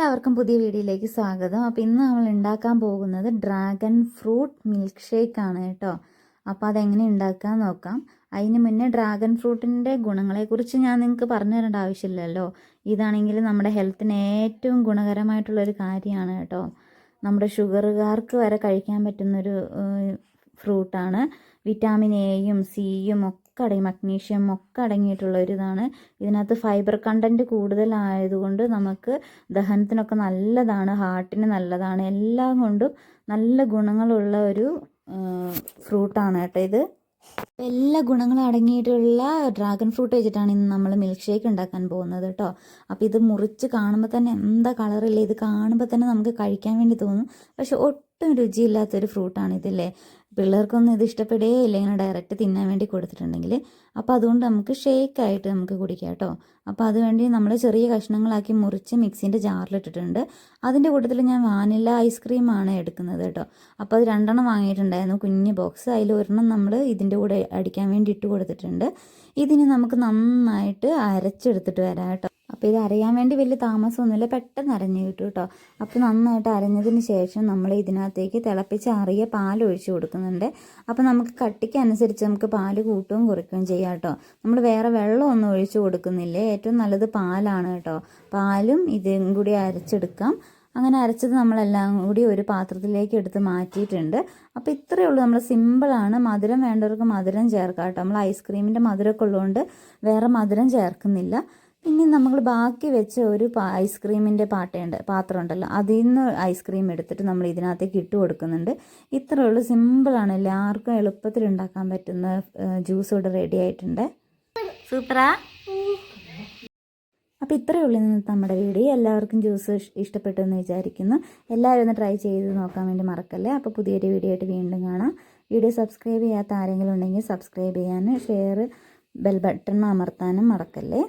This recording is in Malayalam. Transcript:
എല്ലാവർക്കും പുതിയ വീഡിയോയിലേക്ക് സ്വാഗതം. അപ്പോൾ ഇന്ന് നമ്മൾ ഉണ്ടാക്കാൻ പോകുന്നത് ഡ്രാഗൺ ഫ്രൂട്ട് മിൽക്ക് ഷേക്ക് ആണ് കേട്ടോ. അപ്പോൾ അതെങ്ങനെ ഉണ്ടാക്കാൻ നോക്കാം. അതിന് മുന്നേ ഡ്രാഗൺ ഫ്രൂട്ടിൻ്റെ ഗുണങ്ങളെക്കുറിച്ച് ഞാൻ നിങ്ങൾക്ക് പറഞ്ഞു തരേണ്ട ആവശ്യമില്ലല്ലോ. ഇതാണെങ്കിൽ നമ്മുടെ ഹെൽത്തിന് ഏറ്റവും ഗുണകരമായിട്ടുള്ളൊരു കാര്യമാണ് കേട്ടോ. നമ്മുടെ ഷുഗറുകാർക്ക് വരെ കഴിക്കാൻ പറ്റുന്നൊരു ഫ്രൂട്ടാണ്. വിറ്റാമിൻ എയും സിയും ഒക്കെ മഗ്നീഷ്യം ഒക്കെ അടങ്ങിയിട്ടുള്ള ഒരു ഇതാണ്. ഇതിനകത്ത് ഫൈബർ കണ്ടൻറ്റ് കൂടുതലായതുകൊണ്ട് നമുക്ക് ദഹനത്തിനൊക്കെ നല്ലതാണ്, ഹാർട്ടിന് നല്ലതാണ്, എല്ലാം കൊണ്ടും നല്ല ഗുണങ്ങളുള്ള ഒരു ഫ്രൂട്ടാണ് കേട്ടോ ഇത്. എല്ലാ ഗുണങ്ങളും അടങ്ങിയിട്ടുള്ള ഡ്രാഗൺ ഫ്രൂട്ട് വെച്ചിട്ടാണ് ഇന്ന് നമ്മൾ മിൽക്ക് ഷേക്ക് ഉണ്ടാക്കാൻ പോകുന്നത് കേട്ടോ. അപ്പോൾ ഇത് മുറിച്ച് കാണുമ്പോൾ തന്നെ എന്താ കളറില്ലേ, ഇത് കാണുമ്പോൾ തന്നെ നമുക്ക് കഴിക്കാൻ വേണ്ടി തോന്നും. പക്ഷെ ഒട്ടും രുചിയില്ലാത്തൊരു ഫ്രൂട്ടാണ് ഇതില്ലേ. പിള്ളേർക്കൊന്നും ഇത് ഇഷ്ടപ്പെടുകയില്ല ഇങ്ങനെ ഡയറക്റ്റ് തിന്നാൻ വേണ്ടി കൊടുത്തിട്ടുണ്ടെങ്കിൽ. അപ്പോൾ അതുകൊണ്ട് നമുക്ക് ഷേക്കായിട്ട് നമുക്ക് കുടിക്കാം കേട്ടോ. അപ്പോൾ അതുവേണ്ടി നമ്മൾ ചെറിയ കഷ്ണങ്ങളാക്കി മുറിച്ച് മിക്സിൻ്റെ ജാറിലിട്ടിട്ടുണ്ട്. അതിൻ്റെ കൂട്ടത്തിൽ ഞാൻ വാനില ഐസ്ക്രീമാണ് എടുക്കുന്നത് കേട്ടോ. അപ്പോൾ അത് 2 വാങ്ങിയിട്ടുണ്ടായിരുന്നു, കുഞ്ഞ് ബോക്സ്. അതിൽ ഒരെണ്ണം നമ്മൾ ഇതിൻ്റെ കൂടെ അടിക്കാൻ വേണ്ടി ഇട്ട് കൊടുത്തിട്ടുണ്ട്. ഇതിന് നമുക്ക് നന്നായിട്ട് അരച്ചെടുത്തിട്ട് വരാം കേട്ടോ. അപ്പോൾ ഇത് അരയാൻ വേണ്ടി വലിയ താമസമൊന്നുമില്ല, പെട്ടെന്ന് അരഞ്ഞ് കിട്ടും കേട്ടോ. അപ്പോൾ നന്നായിട്ട് അരഞ്ഞതിന് ശേഷം നമ്മൾ ഇതിനകത്തേക്ക് തിളപ്പിച്ച് ആറിയ പാൽ ഒഴിച്ച് കൊടുക്കുന്നുണ്ട്. അപ്പോൾ നമുക്ക് കട്ടിക്ക് അനുസരിച്ച് നമുക്ക് പാൽ കൂട്ടുകയും കുറയ്ക്കുകയും ചെയ്യാം കേട്ടോ. നമ്മൾ വേറെ വെള്ളമൊന്നും ഒഴിച്ച് കൊടുക്കുന്നില്ലേ, ഏറ്റവും നല്ലത് പാലാണ് കേട്ടോ. പാലും ഇതും കൂടി അരച്ചെടുക്കാം. അങ്ങനെ അരച്ചത് നമ്മളെല്ലാം കൂടി ഒരു പാത്രത്തിലേക്ക് എടുത്ത് മാറ്റിയിട്ടുണ്ട്. അപ്പോൾ ഇത്രയേ ഉള്ളൂ, നമ്മൾ സിമ്പിളാണ്. മധുരം വേണ്ടവർക്ക് മധുരം ചേർക്കാം കേട്ടോ. നമ്മൾ ഐസ്ക്രീമിൻ്റെ മധുരമൊക്കെ ഉള്ളതുകൊണ്ട് വേറെ മധുരം ചേർക്കുന്നില്ല. പിന്നെ നമ്മൾ ബാക്കി വെച്ച ഒരു ഐസ്ക്രീമിൻ്റെ പാത്രം ഉണ്ടല്ലോ, അതിൽ നിന്ന് ഐസ്ക്രീം എടുത്തിട്ട് നമ്മൾ ഇതിനകത്തേക്ക് ഇട്ട് കൊടുക്കുന്നുണ്ട്. ഇത്രയേ ഉള്ളൂ, സിമ്പിളാണ്, എല്ലാവർക്കും എളുപ്പത്തിൽ ഉണ്ടാക്കാൻ പറ്റുന്ന ജ്യൂസ് ഇവിടെ റെഡി ആയിട്ടുണ്ട്. സൂപ്പറാ. അപ്പോൾ ഇത്രയേ ഉള്ളൂ ഇന്നത്തെ നമ്മുടെ വീഡിയോ. എല്ലാവർക്കും ജ്യൂസ് ഇഷ്ടപ്പെട്ടു എന്ന് വിചാരിക്കുന്നു. എല്ലാവരും ഒന്ന് ട്രൈ ചെയ്ത് നോക്കാൻ വേണ്ടി മറക്കല്ലേ. അപ്പോൾ പുതിയൊരു വീഡിയോ ആയിട്ട് വീണ്ടും കാണാം. വീഡിയോ സബ്സ്ക്രൈബ് ചെയ്യാത്ത ആരെങ്കിലും ഉണ്ടെങ്കിൽ സബ്സ്ക്രൈബ് ചെയ്യാനും ഷെയർ ബെൽ ബട്ടൺ അമർത്താനും മറക്കല്ലേ.